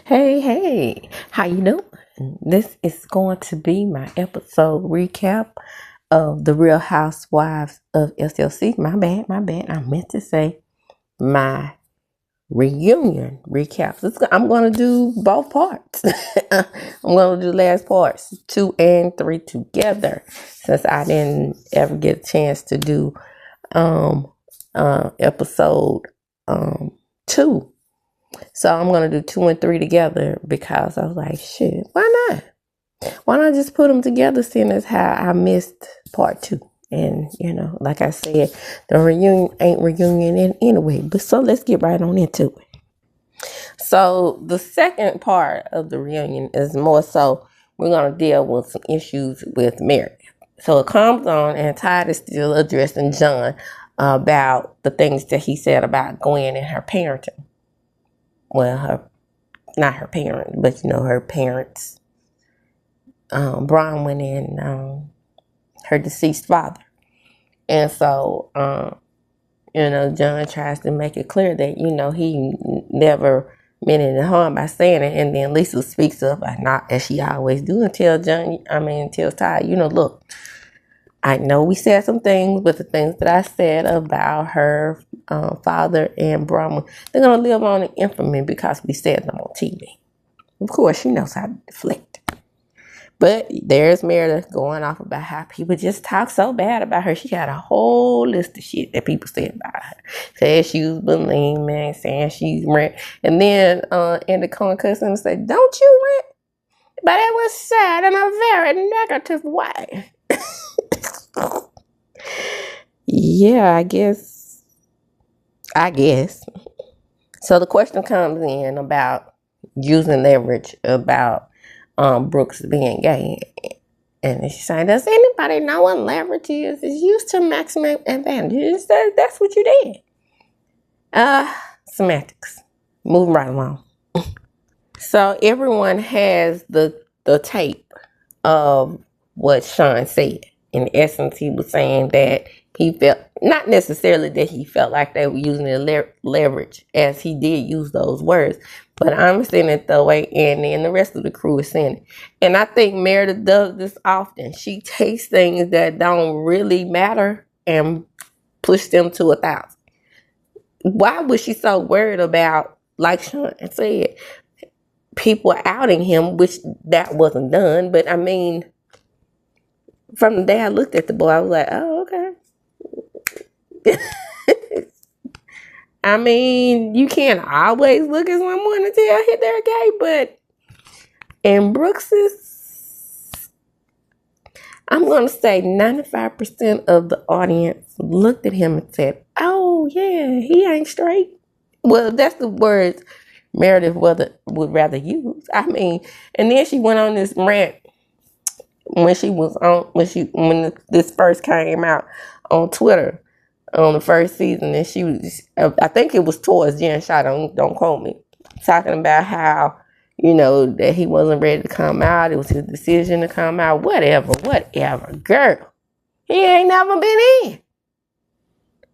Hey, how you doing? This is going to be my episode recap of the Real Housewives of SLC. My bad. I meant to say my reunion recaps. I'm going to do both parts. I'm going to do the last parts, 2 and 3 together, since I didn't ever get a chance to do um episode um 2. So I'm gonna do 2 and 3 together because I was like, shit, why not? Why not just put them together, seeing as how I missed part 2? And like I said, the reunion ain't reunion in anyway. But so let's get right on into it. So the second part of the reunion is more so we're gonna deal with some issues with Meredith. So it comes on, and Todd is still addressing John about the things that he said about Gwen and her parenting. Well, not her parent, but her parents, Bronwyn and her deceased father. And so, John tries to make it clear that, he never meant any harm by saying it. And then Lisa speaks up, not as she always do, and tells Todd, look, I know we said some things, but the things that I said about her father and Bronwyn, they're going to live on in infamy because we said them on TV. Of course, she knows how to deflect. But there's Meredith going off about how people just talk so bad about her. She had a whole list of shit that people said about her. Saying she was bulimic, saying she's rent. And then in the corner cussing and say, don't you rent? But it was said in a very negative way. Yeah, I guess. So the question comes in about using leverage about Brooks being gay. And she's saying, does anybody know what leverage is? It's used to maximum advantage. That's what you did. Semantics. Moving right along. So everyone has the tape of what Sean said. In essence, he was saying that he felt, not necessarily that he felt like they were using the leverage, as he did use those words, but I'm saying it the way Andy and the rest of the crew is saying it. And I think Meredith does this often. She takes things that don't really matter and push them to 1,000. Why was she so worried about, like Sean said, people outing him, which that wasn't done? But I mean, from the day I looked at the boy, I was like, oh, okay. I mean, you can't always look at someone and tell they're gay, but in Brooks's, I'm going to say 95% of the audience looked at him and said, oh, yeah, he ain't straight. Well, that's the words Meredith would rather use. I mean, and then she went on this rant when this first came out on Twitter on the first season, and she was, I think it was towards Jen Shaw, don't quote me, talking about how, that he wasn't ready to come out. It was his decision to come out. Whatever. Girl, he ain't never been in.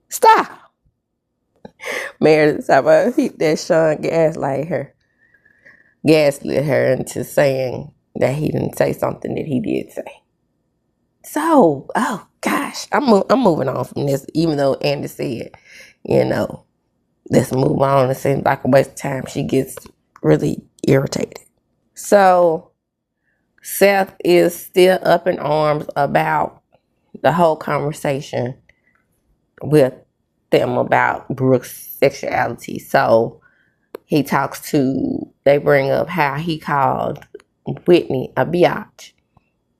Stop. Meredith, that Sean gaslit her into saying that he didn't say something that he did say. So, oh gosh, I'm moving on from this, even though Andy said, let's move on. It seems like a waste of time. She gets really irritated. So, Seth is still up in arms about the whole conversation with them about Brooke's sexuality. So, they bring up how he called Whitney a biatch,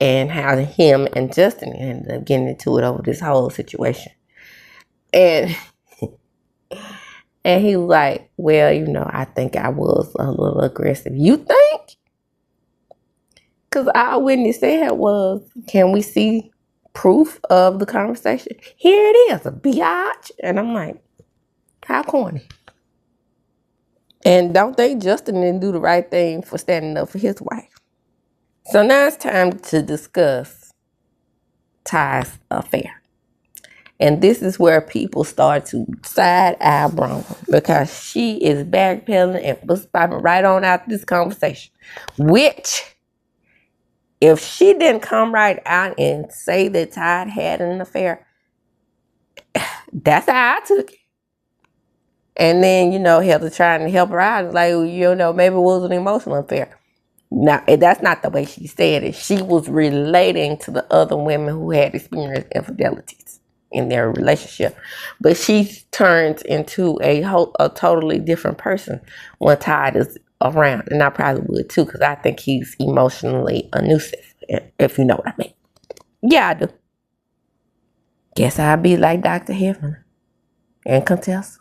and how him and Justin ended up getting into it over this whole situation. And he was like, well, I think I was a little aggressive. You think? Because our witness said was, can we see proof of the conversation? Here it is, a biatch. And I'm like, how corny. And don't think Justin didn't do the right thing for standing up for his wife. So now it's time to discuss Ty's affair. And this is where people start to side eye Bronwyn because she is backpedaling and was popping right on out this conversation. Which, if she didn't come right out and say that Todd had an affair, that's how I took it. And then, Heather trying to help her out. Like, maybe it was an emotional affair. Now, that's not the way she said it. She was relating to the other women who had experienced infidelities in their relationship. But she turns into a totally different person when Todd is around. And I probably would too, because I think he's emotionally elusive, if you know what I mean. Yeah, I do. Guess I'll be like Dr. Heffernan and Contessa.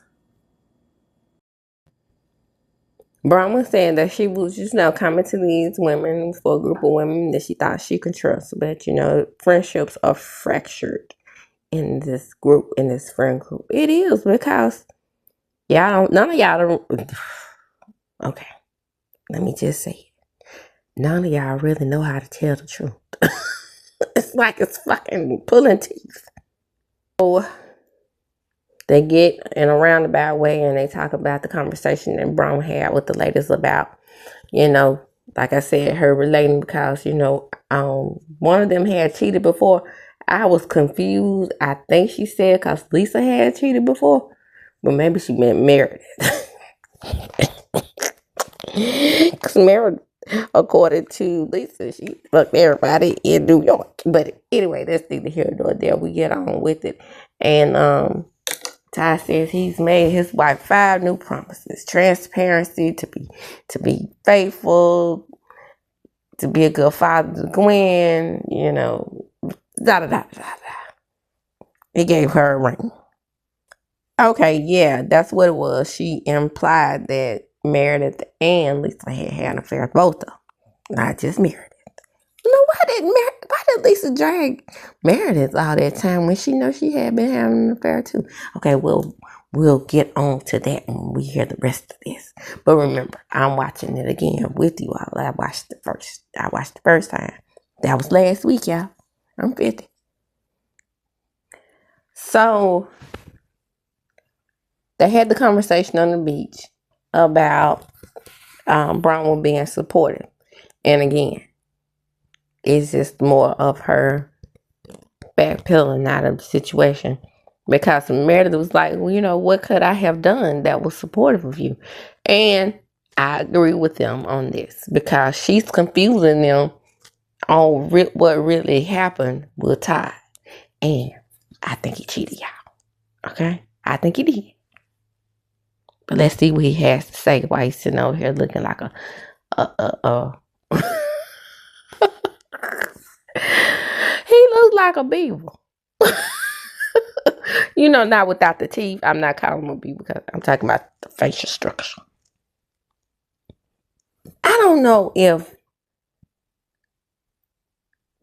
Bronwyn saying that she was just now coming to these women for a group of women that she thought she could trust. But, friendships are fractured in this group, in this friend group. It is because none of y'all don't. Okay, let me just say it. None of y'all really know how to tell the truth. It's like it's fucking pulling teeth. So they get in a roundabout way and they talk about the conversation that Bronwyn had with the ladies about, like I said, her relating because, one of them had cheated before. I was confused. I think she said because Lisa had cheated before, but maybe she meant Meredith. Because Meredith, according to Lisa, she fucked everybody in New York. But anyway, that's neither here nor there. We get on with it. And Ty says he's made his wife 5 new promises: transparency, to be faithful, to be a good father to Gwen, da da da da da. He gave her a ring. Okay, yeah, that's what it was. She implied that Meredith and Lisa had an affair, both of them, not just Meredith. Why did Lisa drag Meredith all that time when she knows she had been having an affair too? Okay, we'll get on to that when we hear the rest of this. But remember, I'm watching it again with you all. I watched the first time. That was last week, y'all. I'm 50. So they had the conversation on the beach about Bronwyn being supportive. And again, it's just more of her backpedaling out of the situation. Because Meredith was like, well, what could I have done that was supportive of you? And I agree with them on this because she's confusing them on what really happened with Todd. And I think he cheated, y'all. Okay? I think he did. But let's see what he has to say while he's sitting over here looking like a he looks like a beaver. Not without the teeth. I'm not calling him a beaver because I'm talking about the facial structure. I don't know if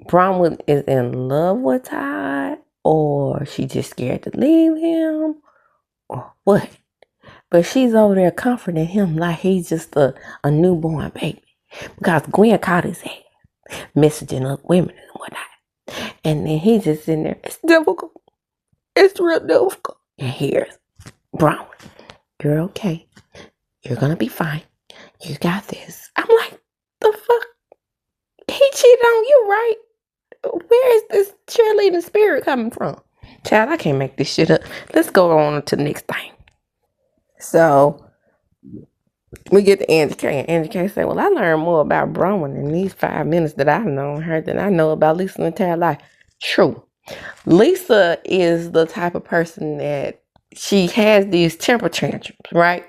Bronwyn is in love with Todd or she just scared to leave him or what. But she's over there comforting him like he's just a newborn baby. Because Gwen caught his ass messaging other women and whatnot. And then he's just in there. It's difficult. It's real difficult. And here's Bronwyn. You're okay. You're going to be fine. You got this. I'm like, the fuck? He cheated on you, right? Where is this cheerleading spirit coming from? Child, I can't make this shit up. Let's go on to the next thing. So we get to Angie K. And Angie K say, well, I learned more about Bronwyn in these 5 minutes that I've known her than I know about Lisa's entire life. True. Lisa is the type of person that she has these temper tantrums, right?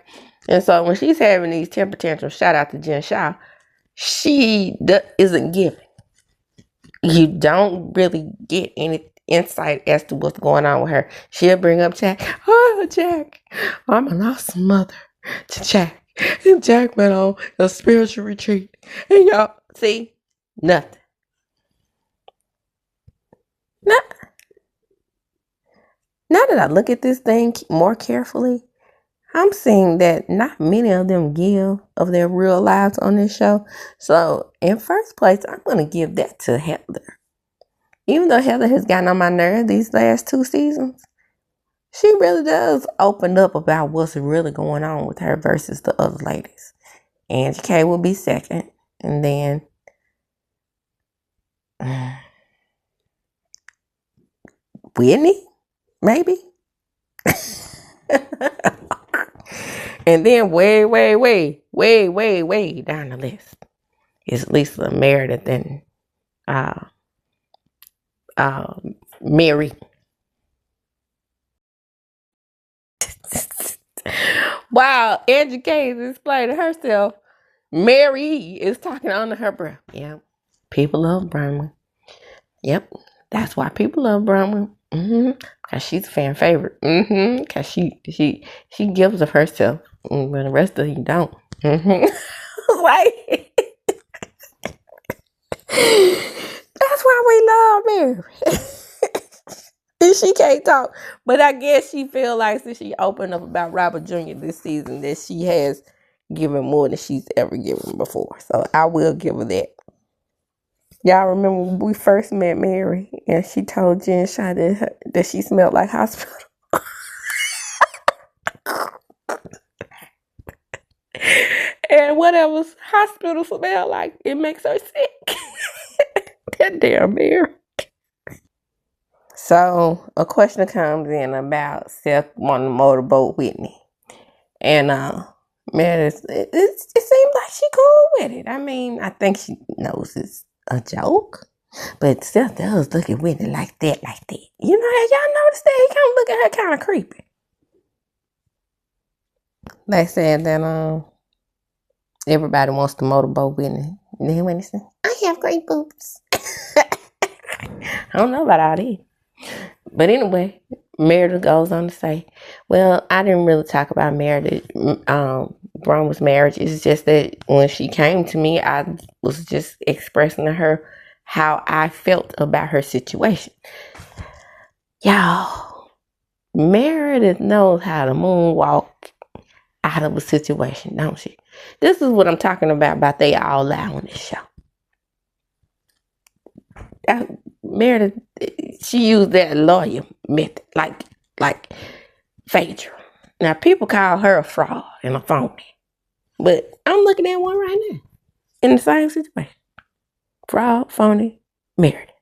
And so when she's having these temper tantrums, shout out to Jen Shaw, she isn't giving. You don't really get any insight as to what's going on with her. She'll bring up Jack. Oh, Jack, I'm an awesome mother to Jack. And Jack went on a spiritual retreat. And y'all, see, nothing. Now that I look at this thing more carefully, I'm seeing that not many of them give of their real lives on this show. So, in first place, I'm going to give that to Heather. Even though Heather has gotten on my nerves these last 2 seasons, she really does open up about what's really going on with her versus the other ladies. Angie K will be second, and then Whitney, maybe. And then way down the list is Lisa Meredith and Mary. Wow, Angie K is explaining herself. Mary is talking under her breath. Yep. People love Bronwyn. Yep. That's why people love Bronwyn. Because she's a fan favorite. Because she gives of herself. When the rest of you don't. Like, that's why we love Mary. And she can't talk. But I guess she feel like since she opened up about Robert Jr. this season that she has given more than she's ever given before. So I will give her that. Y'all remember when we first met Mary and she told Jen Shaw that she smelled like hospital? And whatever hospital smell like, it makes her sick. That damn Mary. So a question comes in about Seth wanting to motorboat Whitney. And Meredith, it seems like she cool with it. I mean, I think she knows it's a joke. But Seth does look at Whitney like that. You know, have y'all noticed that? He kind of look at her kind of creepy. They said that everybody wants to motorboat Whitney. And then Whitney said, I have great boobs. I don't know about all that. But anyway, Meredith goes on to say, well, I didn't really talk about Meredith, Bronwyn's marriage. It's just that when she came to me, I was just expressing to her how I felt about her situation. Y'all, Meredith knows how to moonwalk out of a situation, don't she? This is what I'm talking about they all lie on this show. Meredith, she used that lawyer method, like Phaedra. Now, people call her a fraud and a phony. But I'm looking at one right now in the same situation. Fraud, phony, Meredith.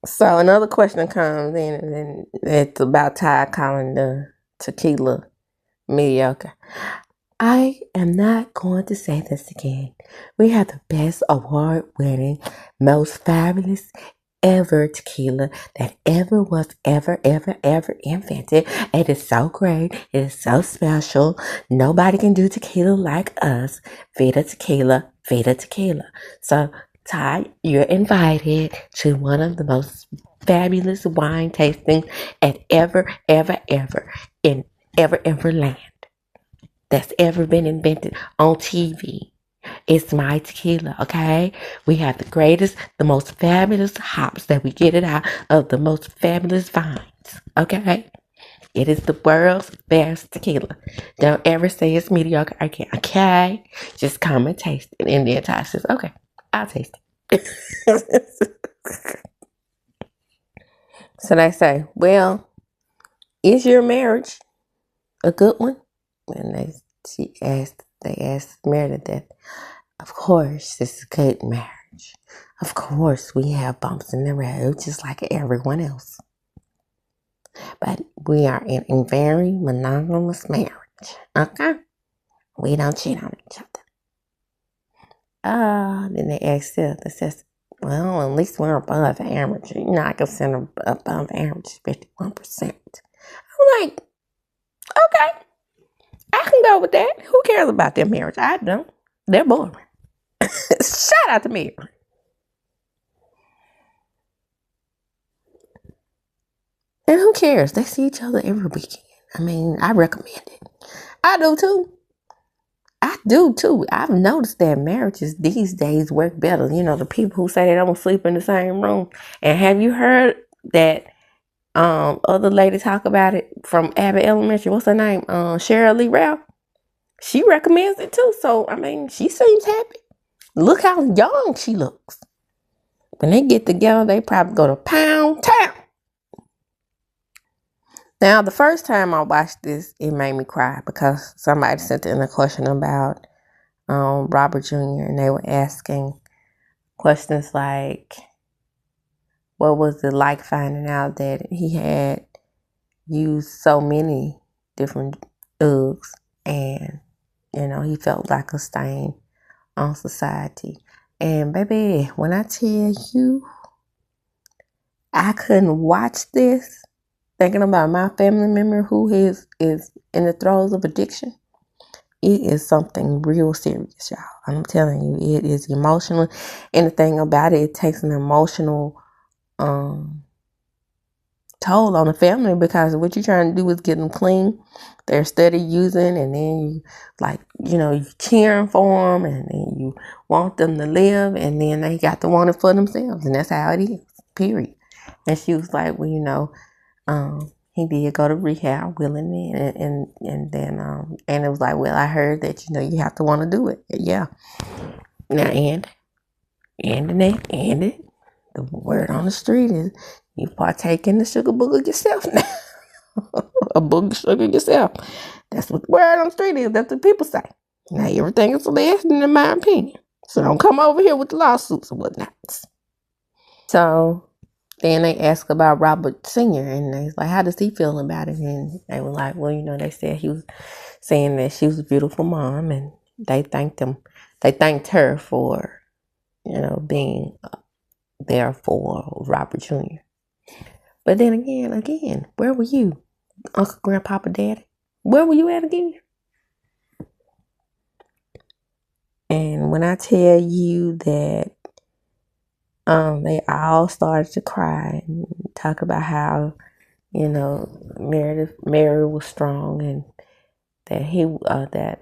So another question comes in, and it's about Ty calling the tequila mediocre. I am not going to say this again. We have the best award-winning, most fabulous ever tequila that ever was ever invented. It is so great. It is so special. Nobody can do tequila like us. Vida Tequila, Vida Tequila. So, Ty, you're invited to one of the most fabulous wine tastings at ever in ever land that's ever been invented on TV. It's my tequila, okay? We have the greatest, the most fabulous hops that we get it out of the most fabulous vines, okay? It is the world's best tequila. Don't ever say it's mediocre. I can't, okay? Just come and taste it. And then Ty says, okay, I'll taste it. So they say, well, is your marriage a good one? And they asked Meredith that, of course, this is a good marriage. Of course, we have bumps in the road, just like everyone else. But we are in a very monogamous marriage, okay? We don't cheat on each other. Then they asked Seth, they says, well, at least we're above average. You know, I consider above average 51%. I'm like, okay. I can go with that. Who cares about their marriage? I don't. They're boring. Shout out to Mary. And who cares? They see each other every weekend. I mean, I recommend it. I do too. I've noticed that marriages these days work better. You know, the people who say they don't sleep in the same room. And have you heard that other lady talk about it from Abbott Elementary? What's her name? Cheryl Lee Ralph. She recommends it too. So, I mean, she seems happy. Look how young she looks. When they get together, they probably go to Pound Town. Now, the first time I watched this, it made me cry because somebody sent in a question about Robert Jr. and they were asking questions like, what was it like finding out that he had used so many different drugs and, he felt like a stain on society. And baby, when I tell you, I couldn't watch this thinking about my family member who is in the throes of addiction. It is something real serious, y'all. I'm telling you, it is emotional. And the thing about it, it takes an emotional toll on the family because what you're trying to do is get them clean. They're steady using, and then you cheering for them, and then you want them to live, and then they got to want it for themselves, and that's how it is. Period. And she was like, well, he did go to rehab willingly, and then and it was like, well, I heard that you have to want to do it. Yeah. Now and the word on the street is you partake in the sugar booger yourself now. A booger sugar yourself. That's what the word on the street is. That's what people say. Now everything is less in my opinion. So don't come over here with the lawsuits and whatnot. So then they asked about Robert Sr. and they was like, how does he feel about it? And they were like, well, they said he was saying that she was a beautiful mom, and they thanked her for, being there for Robert Jr. But then again, where were you, Uncle, Grandpapa, Daddy? Where were you at again? And when I tell you that they all started to cry and talk about how, Mary was strong, and that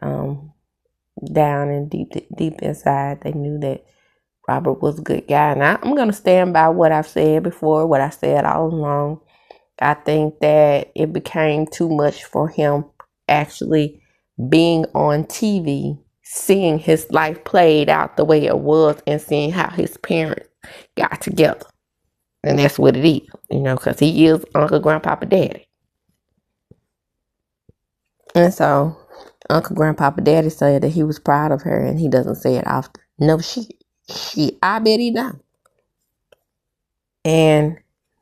down and deep inside they knew that Robert was a good guy. And I'm gonna stand by what I've said before, what I said all along. I think that it became too much for him actually being on TV, seeing his life played out the way it was, and seeing how his parents got together. And that's what it is, because he is Uncle, Grandpapa, Daddy. And so Uncle, Grandpapa, Daddy said that he was proud of her, and he doesn't say it often. No shit. I bet he don't. And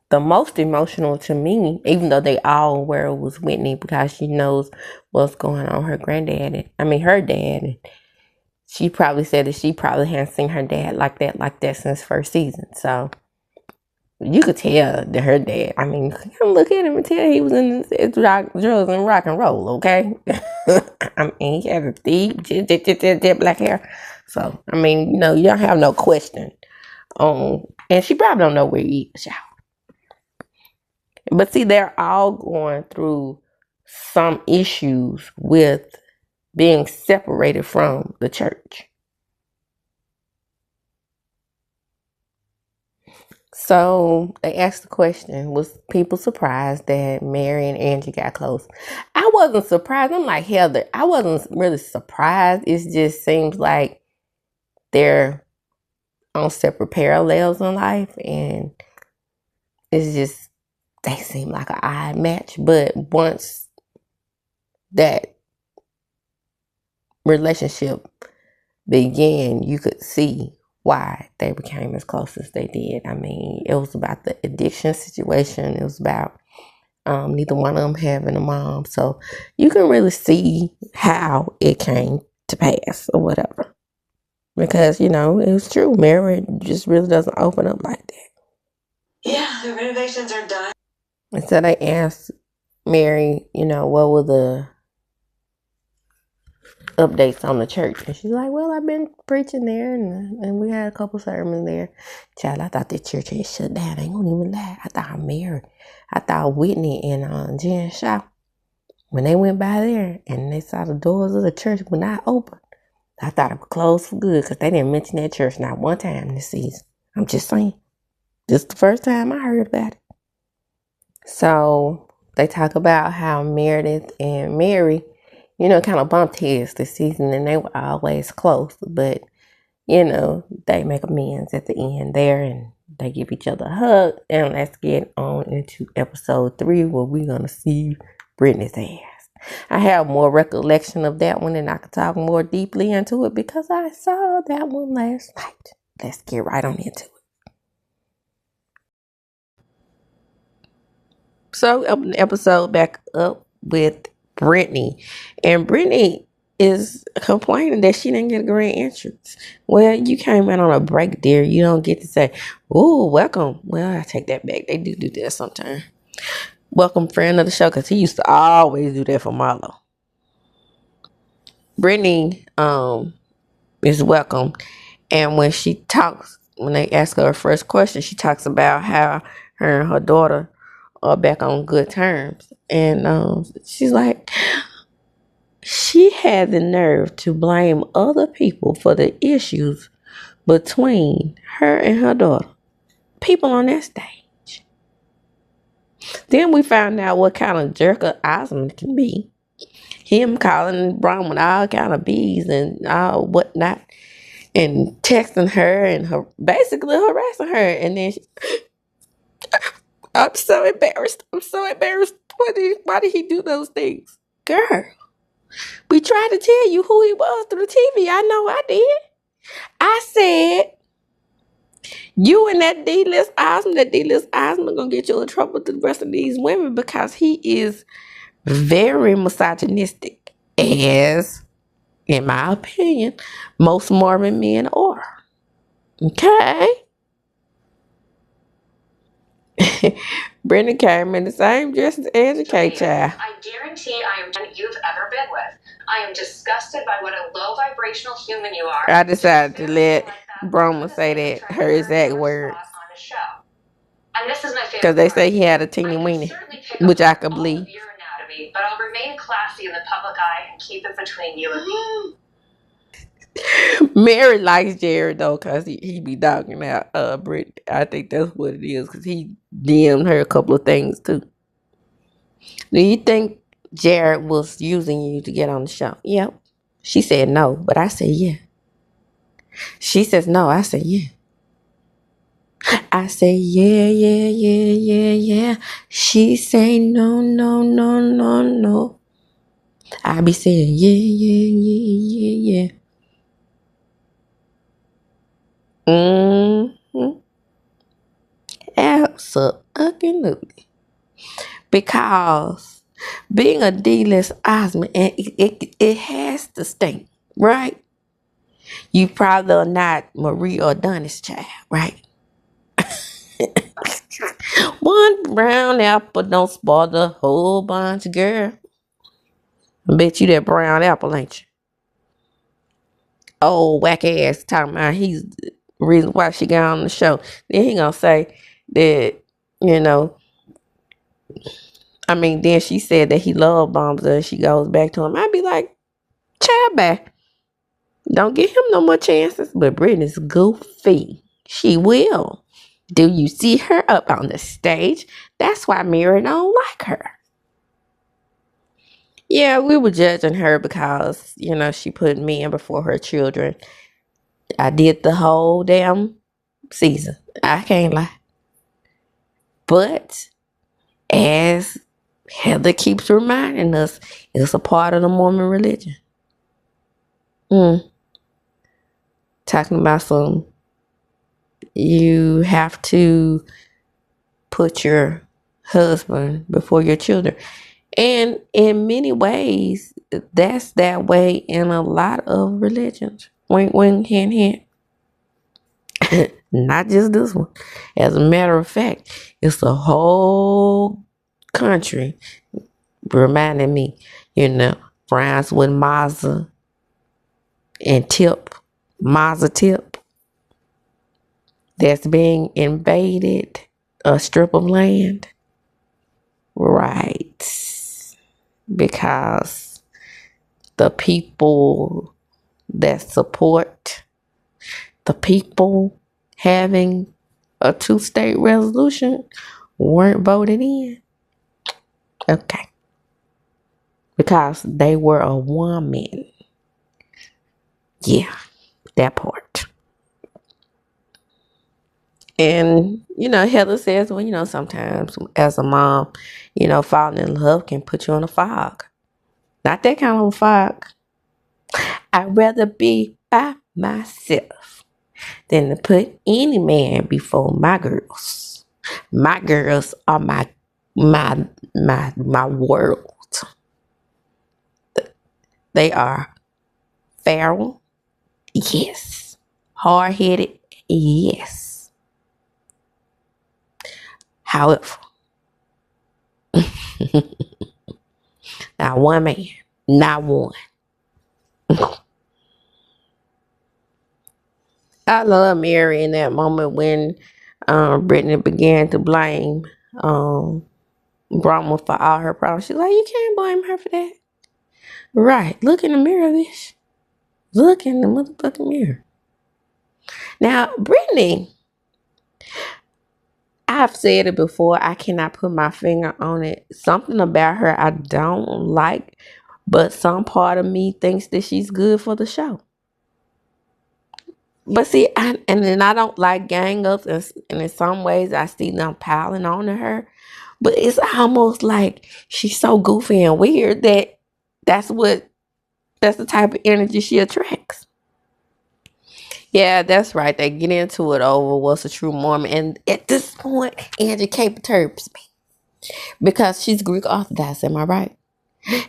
the most emotional to me, even though they all were, was Whitney, because she knows what's going on. Her dad. And she probably said that she probably hadn't seen her dad like that since first season. So you could tell that her dad, look at him and tell he was in drugs and rock and roll, okay? He had a deep, jet black hair. So, you don't have no question. And she probably don't know where he is, y'all. But see, they're all going through some issues with being separated from the church. So they asked the question, was people surprised that Mary and Angie got close? I wasn't surprised. I'm like, Heather, I wasn't really surprised. It just seems like they're on separate parallels in life, and it's just, they seem like an odd match. But once that relationship began, you could see why they became as close as they did. It was about the addiction situation. It was about neither one of them having a mom. So you can really see how it came to pass or whatever. Because, it was true. Mary just really doesn't open up like that. Yeah, the renovations are done. And so they asked Mary, what were the updates on the church? And she's like, well, I've been preaching there, and we had a couple sermons there. Child, I thought the church had shut down. I ain't gonna even lie. I thought Whitney and Jen Shaw, when they went by there and they saw the doors of the church were not open, I thought it was closed for good, because they didn't mention that church not one time this season. I'm just saying. This is the first time I heard about it. So they talk about how Meredith and Mary, kind of bumped heads this season, and they were always close. But, they make amends at the end there, and They give each other a hug. And let's get on into episode 3 where we're going to see Brittany's ass. I have more recollection of that one and I could talk more deeply into it because I saw that one last night. Let's get right on into it. So, open the episode back up with Brittany. And Brittany is complaining that she didn't get a grand entrance. Well, you came in on a break, dear. You don't get to say, "Ooh, welcome." Well, I take that back. They do that sometimes. Welcome, friend of the show, because he used to always do that for Marlo. Brittany is welcome. And when she talks, when they ask her first question, she talks about how her and her daughter are back on good terms. And she's like, she had the nerve to blame other people for the issues between her and her daughter. People on that stage. Then we found out what kind of jerker Osmond can be. Him calling Bronwyn all kind of bees and all whatnot. And texting her and her basically harassing her. And then I'm so embarrassed. Why did he do those things? Girl, we tried to tell you who he was through the TV. I know I did. I said, you and that D-list Osmond gonna get you in trouble with the rest of these women because he is very misogynistic, as, in my opinion, most Mormon men are. Okay? Brenda came in the same dress as Angie K. Child. I guarantee I am you've ever been with. I am disgusted by what a low vibrational human you are. I decided to let Broma say that, her exact words. And this is my favorite. Because they say he had a teeny weeny, which I could believe. Your anatomy, but I'll remain classy in the public eye and keep it between you and me. Mary likes Jared though, cause he be dogging out Brittany. I think that's what it is, cause he DM'd her a couple of things too. Do you think Jared was using you to get on the show? Yep. She said no, but I said yeah. She says no, I said yeah. I say yeah. She say no. I be saying yeah. Absolutely. Because being a D-list Osmond, and it has to stink, right? You probably are not Marie or Donna's child, right? One brown apple don't spoil the whole bunch, girl. I bet you that brown apple, ain't you? Old whack ass talking about he's the reason why she got on the show. Then he gonna say that, then she said that he love bombs her and she goes back to him. I'd be like, child back. Don't give him no more chances. But Brittany's goofy. She will. Do you see her up on the stage? That's why Mary don't like her. Yeah, we were judging her because, she put men before her children. I did the whole damn season. I can't lie. But as Heather keeps reminding us, it's a part of the Mormon religion. Talking about you have to put your husband before your children. And in many ways, that's that way in a lot of religions. Wink, wink, hint, hint. Not just this one. As a matter of fact, it's the whole country reminding me, France with Maza and Tip, Maza Tip, that's being invaded, a strip of land. Right. Because the people that support the people having a 2-state resolution weren't voted in. Okay. Because they were a woman. Yeah, that part. And, Heather says, well, sometimes as a mom, falling in love can put you in a fog. Not that kind of a fog. I'd rather be by myself than to put any man before my girls. My girls are my world. They are feral, yes. Hard-headed, yes. However, not one man, not one. I love Mary in that moment when Brittany began to blame Brahma for all her problems. She's like, you can't blame her for that. Right. Look in the mirror, bitch. Look in the motherfucking mirror. Now, Brittany, I've said it before. I cannot put my finger on it. Something about her I don't like, but some part of me thinks that she's good for the show. But see, and then I don't like gang ups, and in some ways I see them piling on to her. But it's almost like she's so goofy and weird that's the type of energy she attracts. Yeah, that's right. They get into it over what's a true Mormon. And at this point, Angie K perturbs me because she's Greek Orthodox, am I right?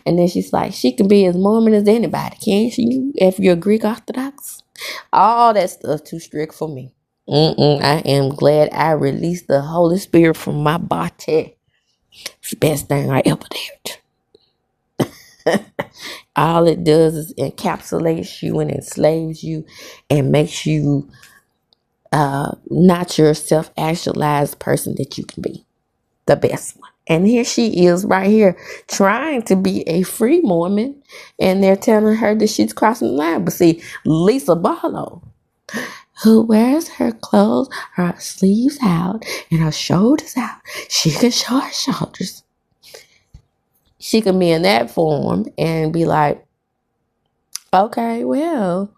And then she's like, she can be as Mormon as anybody, can't she? If you're Greek Orthodox. All that stuff too strict for me. I am glad I released the Holy Spirit from my body. It's the best thing I ever did. All it does is encapsulates you and enslaves you and makes you not your self-actualized person that you can be. The best one. And here she is right here trying to be a free Mormon, and they're telling her that she's crossing the line. But see, Lisa Barlow, who wears her clothes, her sleeves out and her shoulders out, she can show her shoulders. She can be in that form and be like, okay, well,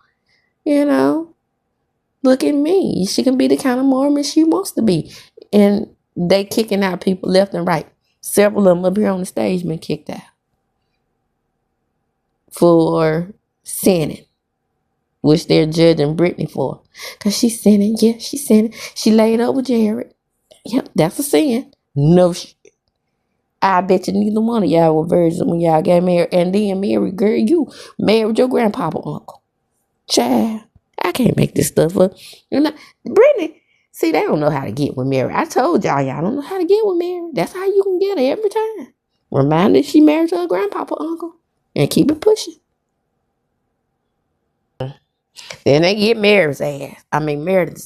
look at me. She can be the kind of Mormon she wants to be. And they kicking out people left and right. Several of them up here on the stage been kicked out for sinning, which they're judging Brittany for. Because she's sinning. Yeah, she's sinning. She laid up with Jared. Yep, that's a sin. No shit. I bet you neither one of y'all were virgins when y'all got married. And then Mary, girl, you married your grandpapa uncle. Child, I can't make this stuff up. Brittany, see, they don't know how to get with Mary. I told y'all don't know how to get with Mary. That's how you can get her every time. Remind her she married her grandpapa uncle. And keep it pushing. Then they get Meredith's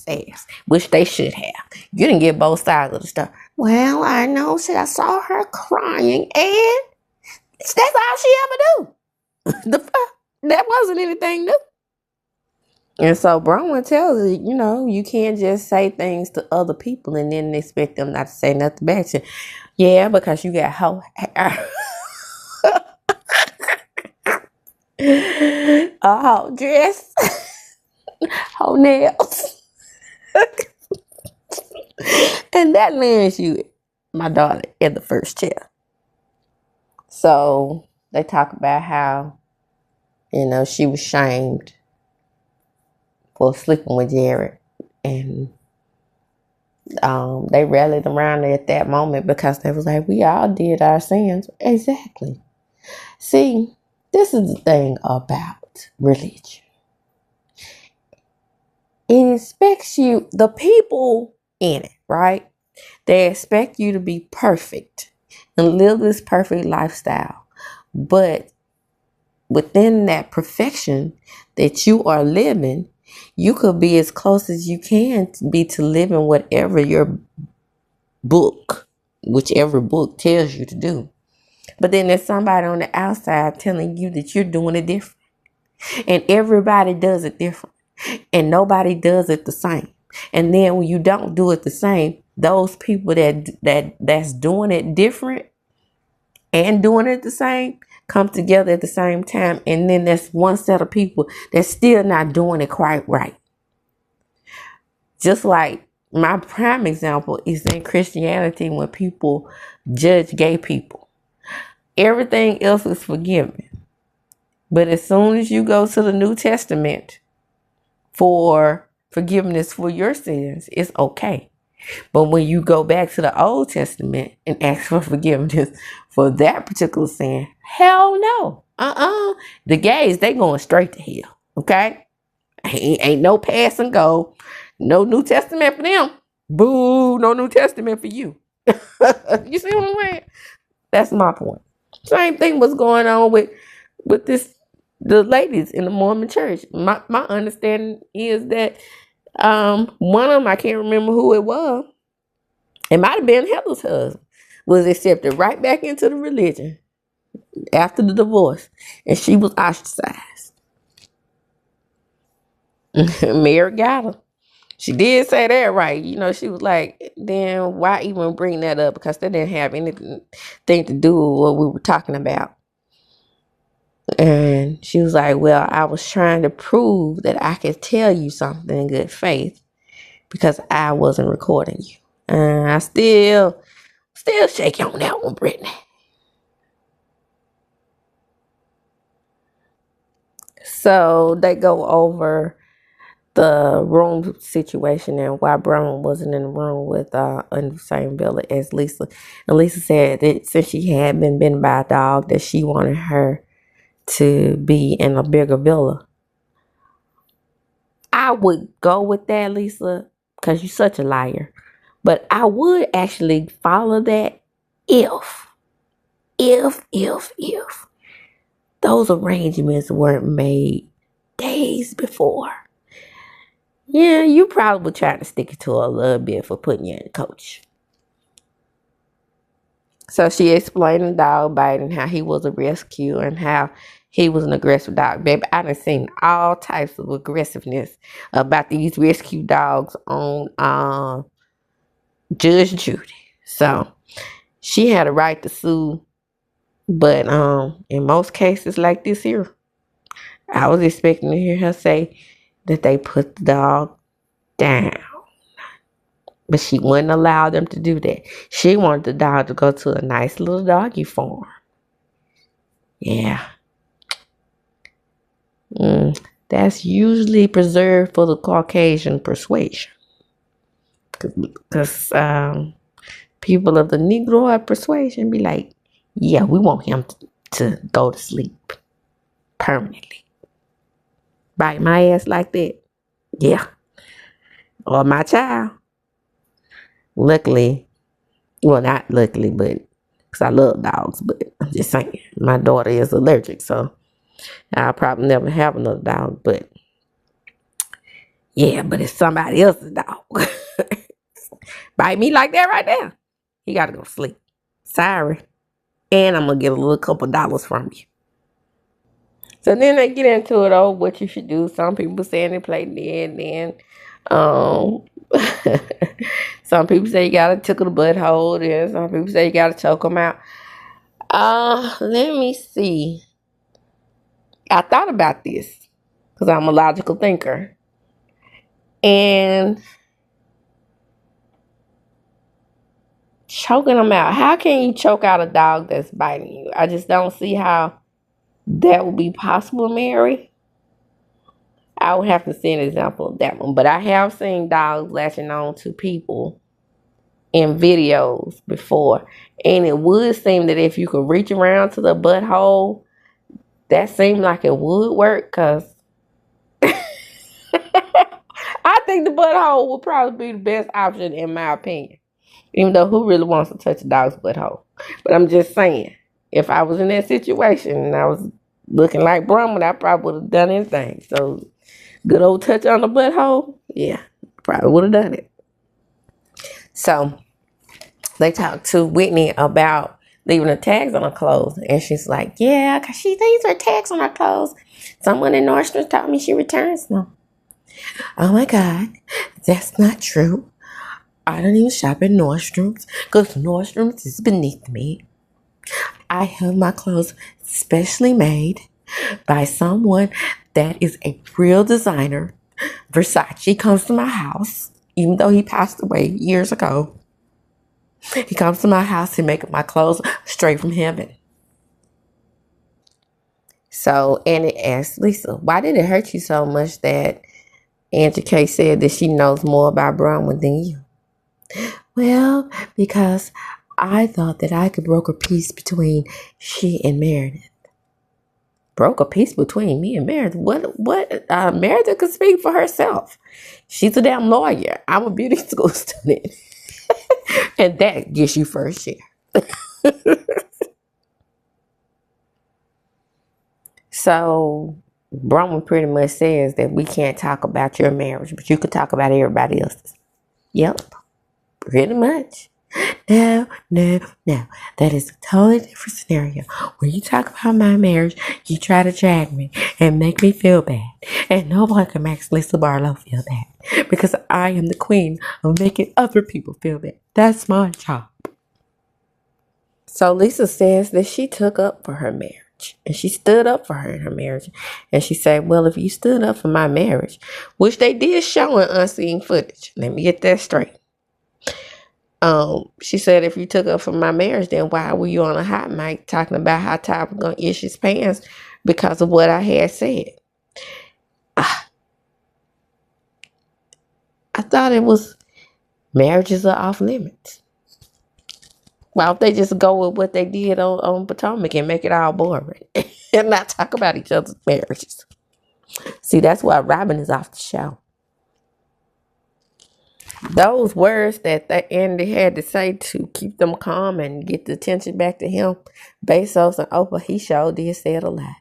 ass, which they should have. You didn't get both sides of the story. Well, I know, I saw her crying, and that's all she ever do. That wasn't anything new. And so Bronwyn tells you, you can't just say things to other people and then expect them not to say nothing back to you. Yeah, because you got whole hair. A whole dress. Whole nails. And that lands you, my daughter, in the first chair. So they talk about how, she was shamed for sleeping with Jared. And they rallied around her at that moment because they was like, we all did our sins. Exactly. See, this is the thing about religion. It expects you, the people in it, right? They expect you to be perfect and live this perfect lifestyle. But within that perfection that you are living, you could be as close as you can to be to living whatever your book, whichever book tells you to do. But then there's somebody on the outside telling you that you're doing it different. And everybody does it different. And nobody does it the same. And then when you don't do it the same, those people that's doing it different and doing it the same come together at the same time. And then there's one set of people that's still not doing it quite right. Just like my prime example is in Christianity when people judge gay people. Everything else is forgiven. But as soon as you go to the New Testament for forgiveness for your sins, it's okay. But when you go back to the Old Testament and ask for forgiveness for that particular sin, hell no. The gays, they going straight to hell. Okay? Ain't no pass and go. No New Testament for them. Boo, no New Testament for you. You see what I'm saying? That's my point. Same thing was going on with the ladies in the Mormon church. My understanding is that one of them, I can't remember who it was, it might have been Heather's husband, was accepted right back into the religion after the divorce, and she was ostracized. Mary got her. She did say that right. You know, she was like, then why even bring that up? Because that didn't have anything to do with what we were talking about. And she was like, well, I was trying to prove that I could tell you something in good faith because I wasn't recording you. And I still shake on that one, Brittany. So they go over the room situation and why Brown wasn't in the room with in the same villa as Lisa. And Lisa said that since she had been bitten by a dog, that she wanted her to be in a bigger villa. I would go with that, Lisa, because you're such a liar. But I would actually follow that if those arrangements weren't made days before. Yeah, you probably would try to stick it to her a little bit for putting you in the coach. So she explained the dog bite and how he was a rescue and how he was an aggressive dog. Baby, I done seen all types of aggressiveness about these rescue dogs on Judge Judy. So she had a right to sue. But in most cases like this here, I was expecting to hear her say that they put the dog down. But she wouldn't allow them to do that. She wanted the dog to go to a nice little doggy farm. Yeah. That's usually preserved for the Caucasian persuasion. Because people of the Negroid persuasion be like, yeah, we want him to go to sleep permanently. Bite my ass like that. Yeah. Or my child. Luckily, well, not luckily, but because I love dogs, but I'm just saying, my daughter is allergic, so I'll probably never have another dog, but yeah, but it's somebody else's dog. Bite me like that right there. You gotta go sleep. Sorry. And I'm gonna get a little couple dollars from you. So then they get into it, what you should do. Some people saying they play dead, then some people say you gotta tickle the butthole, and some people say you gotta choke them out. Let me see. I thought about this because I'm a logical thinker. And choking them out. How can you choke out a dog that's biting you? I just don't see how that would be possible, Mary. I would have to see an example of that one. But I have seen dogs latching on to people in videos before. And it would seem that if you could reach around to the butthole, that seemed like it would work, because I think the butthole would probably be the best option in my opinion. Even though who really wants to touch a dog's butthole? But I'm just saying, if I was in that situation and I was looking like Brahman, I probably would have done anything. So, good old touch on the butthole, yeah, probably would have done it. So, they talked to Whitney about leaving the tags on her clothes. And she's like, yeah, because she leaves her tags on her clothes. Someone in Nordstrom told me she returns them. Oh my God, that's not true. I don't even shop at Nordstrom's because Nordstrom's is beneath me. I have my clothes specially made by someone that is a real designer. Versace comes to my house even though he passed away years ago, he comes to my house and makes my clothes straight from heaven. So, and it asked Lisa, why did it hurt you so much that Angie K said that she knows more about Bronwyn than you? Well, because I thought that I could broker peace between she and Meredith. Broke a peace between me and Meredith. What? Meredith could speak for herself. She's a damn lawyer. I'm a beauty school student. And that gets you first share. So, Bronwyn pretty much says that we can't talk about your marriage, but you could talk about everybody else's. Yep, pretty much. No. That is a totally different scenario. When you talk about my marriage, you try to drag me and make me feel bad. And nobody can make Lisa Barlow feel bad. Because I am the queen of making other people feel bad. That's my job. So Lisa says that she took up for her marriage. And she stood up for her in her marriage. And she said, well, if you stood up for my marriage, which they did show in unseen footage. Let me get that straight. She said, if you took up for my marriage, then why were you on a hot mic talking about how Todd was going to itch his pants because of what I had said? I thought it was marriages are off limits. Why don't they just go with what they did on Potomac and make it all boring and not talk about each other's marriages? See, that's why Robin is off the show. Those words that Andy had to say to keep them calm and get the attention back to him, Bezos and Oprah, he sure did say it a lot.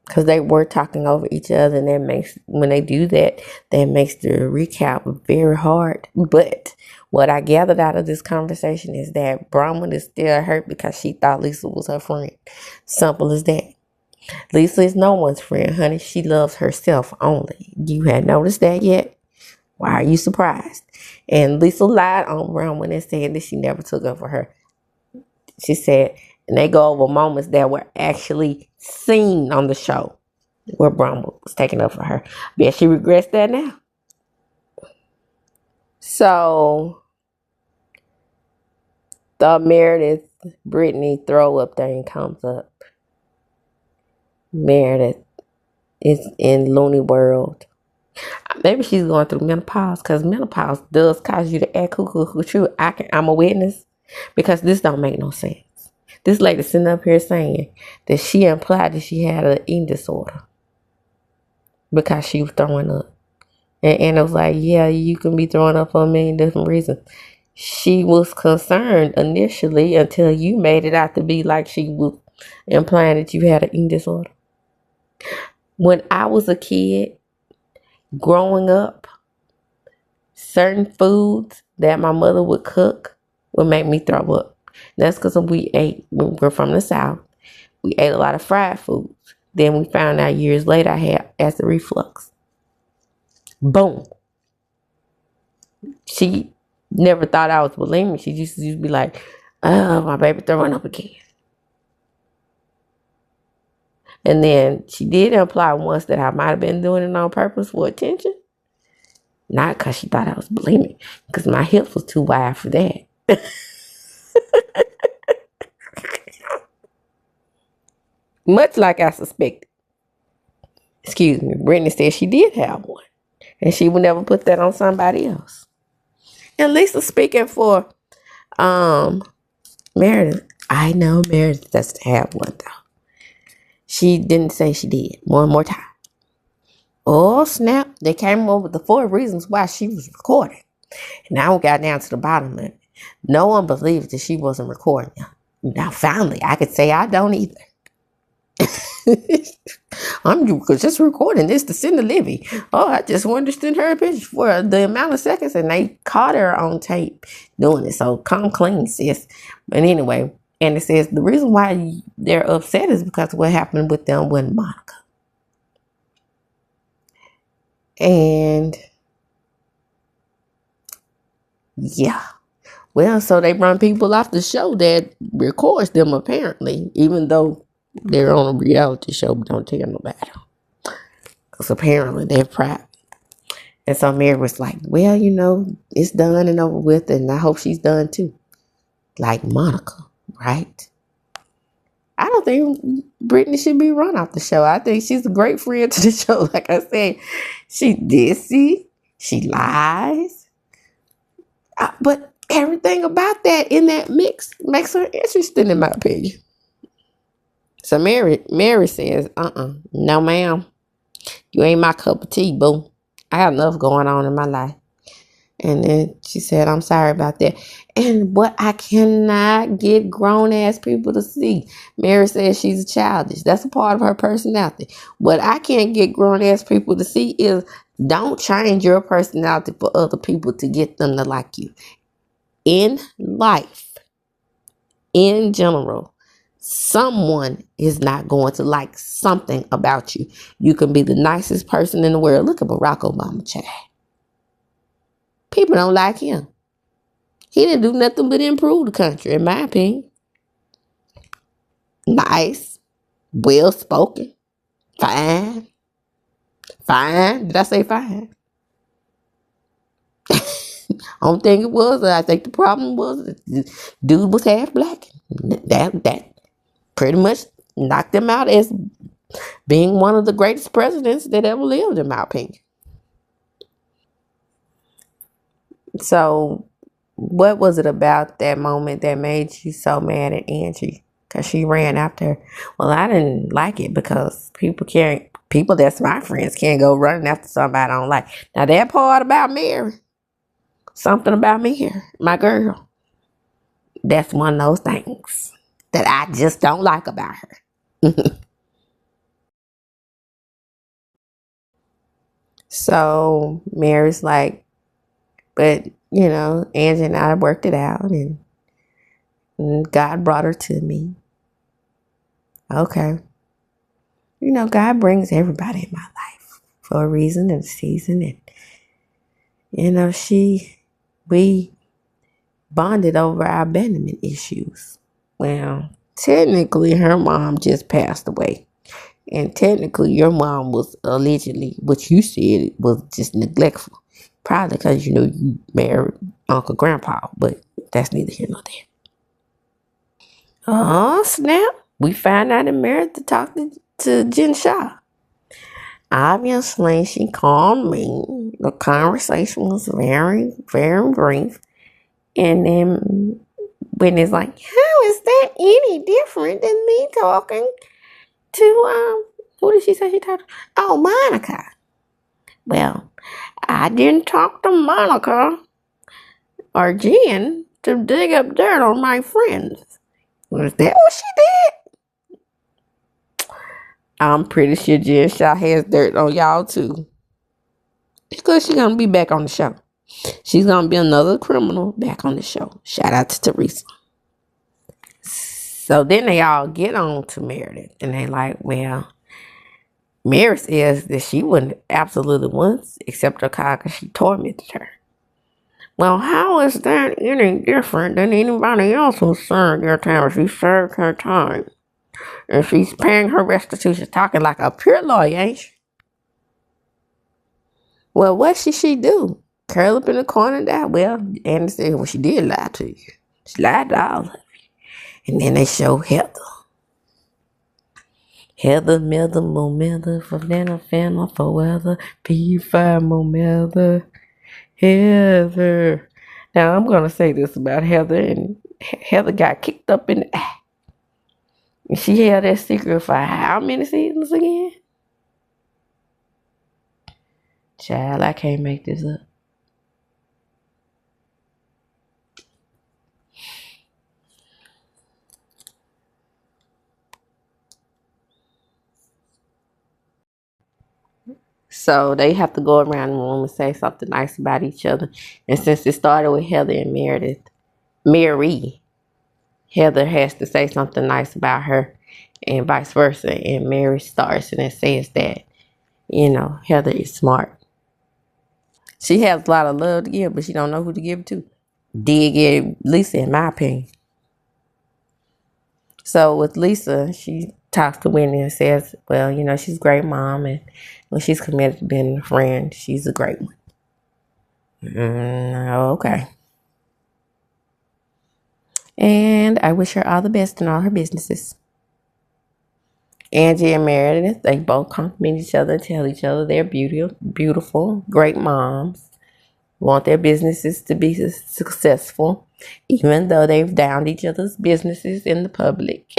Because they were talking over each other, and that makes, when they do that, that makes the recap very hard. But what I gathered out of this conversation is that Bronwyn is still hurt because she thought Lisa was her friend. Simple as that. Lisa is no one's friend, honey. She loves herself only. You had noticed that yet? Why are you surprised? And Lisa lied on Bronwyn and said that she never took up for her. She said, and they go over moments that were actually seen on the show where Bronwyn was taking up for her. Bet she regrets that now. So the Meredith Brittany throw up thing comes up. Meredith is in Looney World. Maybe she's going through menopause, because menopause does cause you to act cuckoo. I'm a witness, because this don't make no sense. This lady sitting up here saying that she implied that she had an eating disorder because she was throwing up. And it was like, yeah, you can be throwing up for a million different reasons. She was concerned initially until you made it out to be like she was implying that you had an eating disorder. When I was a kid, growing up, certain foods that my mother would cook would make me throw up. That's because we're from the South. We ate a lot of fried foods. Then we found out years later I had acid reflux. Boom. She never thought I was bulimic. She used to be like, oh, my baby throwing up again. And then she did imply once that I might have been doing it on purpose for attention. Not because she thought I was bulimic, because my hips was too wide for that. Much like I suspected. Excuse me, Brittany said she did have one. And she would never put that on somebody else. And Lisa speaking for Meredith. I know Meredith doesn't have one, though. She didn't say she did. One more time. Oh, snap. They came up with the 4 reasons why she was recording. And now we got down to the bottom of it. No one believes that she wasn't recording. Now, finally, I could say I don't either. I'm just recording this to send to Libby. Oh, I just wanted to send her a picture for the amount of seconds, and they caught her on tape doing it. So come clean, sis. But anyway, and it says the reason why they're upset is because of what happened with them with Monica. And yeah. Well, so they run people off the show that records them, apparently, even though they're on a reality show, but don't tell nobody. Because apparently they're private. And so Mary was like, well, it's done and over with, and I hope she's done too. Like Monica, right? I don't think Brittany should be run off the show. I think she's a great friend to the show. Like I said, she dissy, she lies, but everything about that in that mix makes her interesting, in my opinion. So Mary says, no, ma'am, you ain't my cup of tea, boo. I got enough going on in my life. And then she said, I'm sorry about that. And what I cannot get grown ass people to see. Mary says she's childish. That's a part of her personality. What I can't get grown ass people to see is don't change your personality for other people to get them to like you. In life, in general, someone is not going to like something about you. You can be the nicest person in the world. Look at Barack Obama, child. People don't like him. He didn't do nothing but improve the country, in my opinion. Nice, well spoken, fine. Fine. Did I say fine? I don't think it was. I think the problem was the dude was half black. That pretty much knocked him out as being one of the greatest presidents that ever lived, in my opinion. So, what was it about that moment that made you so mad at Angie? Because she ran after her. Well, I didn't like it because people that's my friends can't go running after somebody I don't like. Now, that part about Mary, something about Mary, my girl, that's one of those things that I just don't like about her. So, Mary's like, but, Angie and I worked it out, and God brought her to me. Okay. God brings everybody in my life for a reason and a season. And, we bonded over our abandonment issues. Well, technically, her mom just passed away. And technically, your mom was allegedly, what you said, was just neglectful. Probably because, you married Uncle Grandpa. But that's neither here nor there. Oh, snap. We found out and married to talk to Jen Shaw. Obviously, she called me. The conversation was very, very brief. And then Whitney's like, how is that any different than me talking to, who did she say she talked to? Oh, Monica. Well, I didn't talk to Monica or Jen to dig up dirt on my friends. Was that what she did? I'm pretty sure Jen Shaw has dirt on y'all too. Because she's going to be back on the show. She's going to be another criminal back on the show. Shout out to Teresa. So then they all get on to Meredith. And they like, well, Mary says that she wouldn't absolutely once accept her car because she tormented her. Well, how is that any different than anybody else who served their time? She served her time. And she's paying her restitution, talking like a pure lawyer, ain't she? Well, what should she do? Curl up in the corner and die? Well, Andy said, well, she did lie to you. She lied to all of you. And then they show Heather. Heather, Mother, Momother, for dinner, family, for weather, P5, Momother, Heather. Now, I'm going to say this about Heather, and Heather got kicked up in the eye. And she held that secret for how many seasons again? Child, I can't make this up. So they have to go around the room and say something nice about each other. And since it started with Heather and Mary, Heather has to say something nice about her and vice versa. And Mary starts and it says that, Heather is smart. She has a lot of love to give, but she don't know who to give it to. Did give Lisa, in my opinion. So with Lisa, she talks to Whitney and says, well, she's a great mom, and when she's committed to being a friend, she's a great one. Okay. And I wish her all the best in all her businesses. Angie and Meredith, they both compliment each other, tell each other they're beautiful, great moms, want their businesses to be successful, even though they've downed each other's businesses in the public.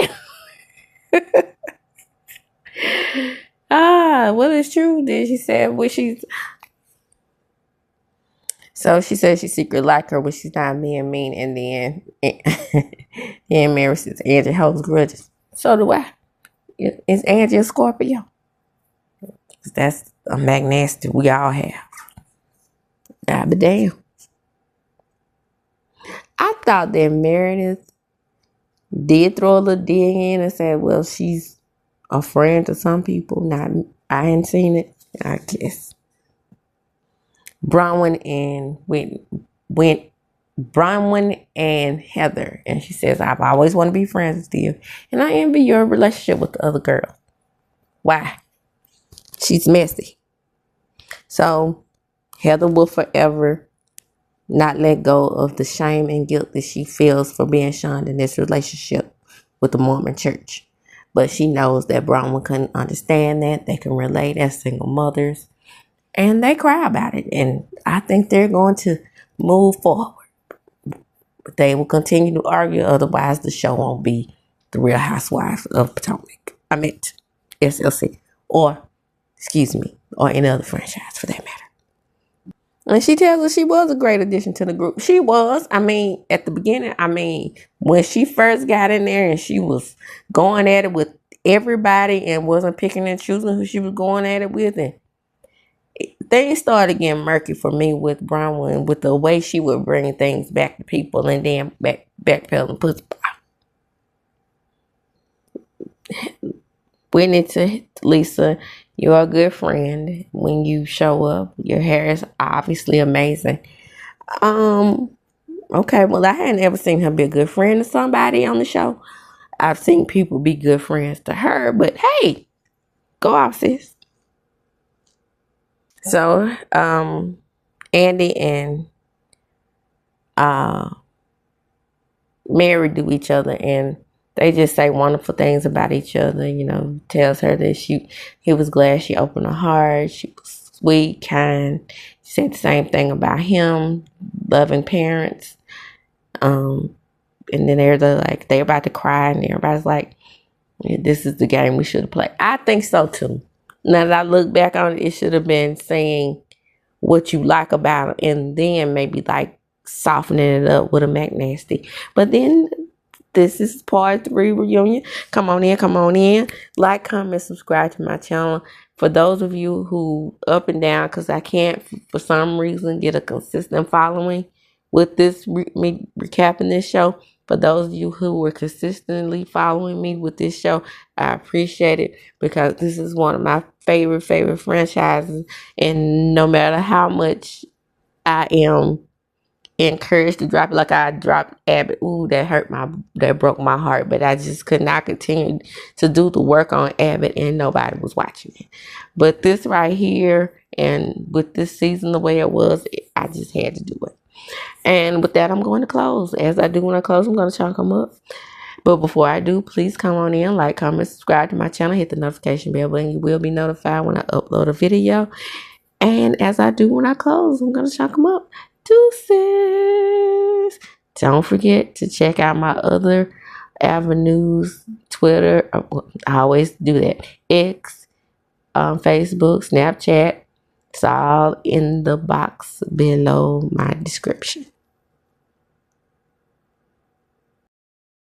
Well, it's true. Then she said, so she said she secretly like her when she's not being mean, and then Mary says Angie holds grudges. So do I. Is Angie a Scorpio? That's a nasty we all have. God be damn. I thought that Meredith did throw a little dig in and said, well, she's a friend to some people. Not, I hadn't seen it, I guess. Bronwyn and Heather. And she says, I've always wanted to be friends with you. And I envy your relationship with the other girl. Why? She's messy. So Heather will forever not let go of the shame and guilt that she feels for being shunned in this relationship with the Mormon church. But she knows that Bronwyn couldn't understand that. They can relate as single mothers. And they cry about it. And I think they're going to move forward. But they will continue to argue. Otherwise, the show won't be The Real Housewives of Potomac. I meant SLC. Or any other franchise for that matter. And she tells us she was a great addition to the group. She was. I mean, at the beginning, when she first got in there and she was going at it with everybody and wasn't picking and choosing who she was going at it with, and things started getting murky for me with Bronwyn, with the way she would bring things back to people and then backpedal and put. Whitney to Lisa, you're a good friend when you show up. Your hair is obviously amazing. Okay, well, I hadn't ever seen her be a good friend to somebody on the show. I've seen people be good friends to her, but hey, go off, sis. So, Andy and Mary do each other, and they just say wonderful things about each other. Tells her that he was glad she opened her heart. She was sweet, kind. She said the same thing about him, loving parents. And then they're about to cry, and everybody's like, this is the game we should have played. I think so too. Now that I look back on it, it should have been saying what you like about it, and then maybe like softening it up with a McNasty. But then this is part 3 reunion. Come on in. Like, comment, subscribe to my channel. For those of you who up and down, because I can't for some reason get a consistent following with this me recapping this show. For those of you who were consistently following me with this show, I appreciate it, because this is one of my favorite franchises. And no matter how much I am encouraged to drop it, like I dropped Abbott, that broke my heart. But I just could not continue to do the work on Abbott, and nobody was watching it. But this right here, and with this season the way it was, I just had to do it. And with that, I'm going to close. As I do when I close, I'm going to chalk them up. But before I do, please come on in, like, comment, subscribe to my channel, hit the notification bell button. You will be notified when I upload a video. And as I do when I close, I'm going to chalk them up. Deuces. Don't forget to check out my other avenues, Twitter. I always do that. X, Facebook, Snapchat. It's all in the box below my description.